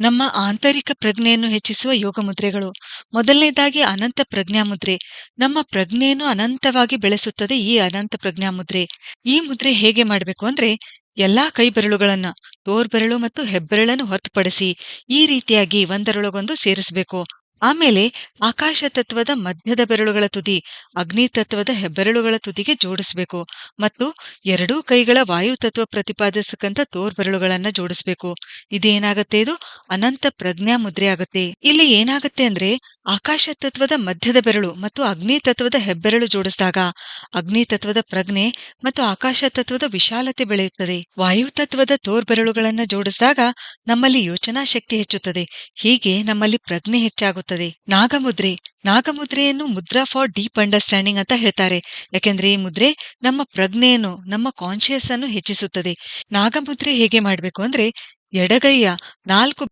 ನಮ್ಮ ಆಂತರಿಕ ಪ್ರಜ್ಞೆಯನ್ನು ಹೆಚ್ಚಿಸುವ ಯೋಗ ಮುದ್ರೆಗಳು. ಮೊದಲನೇದಾಗಿ ಅನಂತ ಪ್ರಜ್ಞಾ ಮುದ್ರೆ. ನಮ್ಮ ಪ್ರಜ್ಞೆಯನ್ನು ಅನಂತವಾಗಿ ಬೆಳೆಸುತ್ತದೆ ಈ ಅನಂತ ಪ್ರಜ್ಞಾ ಮುದ್ರೆ. ಈ ಮುದ್ರೆ ಹೇಗೆ ಮಾಡಬೇಕು ಅಂದ್ರೆ, ಎಲ್ಲಾ ಕೈ ಬೆರಳುಗಳನ್ನ, ತೋರ್ಬೆರಳು ಮತ್ತು ಹೆಬ್ಬೆರಳನ್ನು ಹೊರತುಪಡಿಸಿ ಈ ರೀತಿಯಾಗಿ ಒಂದರೊಳಗೊಂದು ಸೇರಿಸಬೇಕು. ಆಮೇಲೆ ಆಕಾಶ ತತ್ವದ ಮಧ್ಯದ ಬೆರಳುಗಳ ತುದಿ ಅಗ್ನಿ ತತ್ವದ ಹೆಬ್ಬೆರಳುಗಳ ತುದಿಗೆ ಜೋಡಿಸಬೇಕು ಮತ್ತು ಎರಡೂ ಕೈಗಳ ವಾಯು ತತ್ವ ಪ್ರತಿಪಾದಿಸಕ್ಕಂತ ತೋರ್ಬೆರಳುಗಳನ್ನ ಜೋಡಿಸಬೇಕು. ಇದೇನಾಗತ್ತೆ, ಇದು ಅನಂತ ಪ್ರಜ್ಞಾ ಮುದ್ರೆ ಆಗುತ್ತೆ. ಇಲ್ಲಿ ಏನಾಗತ್ತೆ ಅಂದ್ರೆ, ಆಕಾಶ ತತ್ವದ ಮಧ್ಯದ ಬೆರಳು ಮತ್ತು ಅಗ್ನಿ ತತ್ವದ ಹೆಬ್ಬೆರಳು ಜೋಡಿಸಿದಾಗ ಅಗ್ನಿ ತತ್ವದ ಪ್ರಜ್ಞೆ ಮತ್ತು ಆಕಾಶ ತತ್ವದ ವಿಶಾಲತೆ ಬೆಳೆಯುತ್ತದೆ. ವಾಯು ತತ್ವದ ತೋರ್ಬೆರಳುಗಳನ್ನ ಜೋಡಿಸಿದಾಗ ನಮ್ಮಲ್ಲಿ ಯೋಚನಾ ಶಕ್ತಿ ಹೆಚ್ಚುತ್ತದೆ. ಹೀಗೆ ನಮ್ಮಲ್ಲಿ ಪ್ರಜ್ಞೆ ಹೆಚ್ಚಾಗುತ್ತದೆ. ನಾಗಮುದ್ರೆ. ನಾಗಮುದ್ರೆಯನ್ನು ಮುದ್ರಾ ಫಾರ್ ಡೀಪ್ ಅಂಡರ್ಸ್ಟ್ಯಾಂಡಿಂಗ್ ಅಂತ ಹೇಳ್ತಾರೆ. ಯಾಕೆಂದ್ರೆ ಈ ಮುದ್ರೆ ನಮ್ಮ ಪ್ರಜ್ಞೆಯನ್ನು, ನಮ್ಮ ಕಾನ್ಶಿಯಸ್ ಅನ್ನು ಹೆಚ್ಚಿಸುತ್ತದೆ. ನಾಗಮುದ್ರೆ ಹೇಗೆ ಮಾಡಬೇಕು ಅಂದ್ರೆ, ಎಡಗೈಯ 4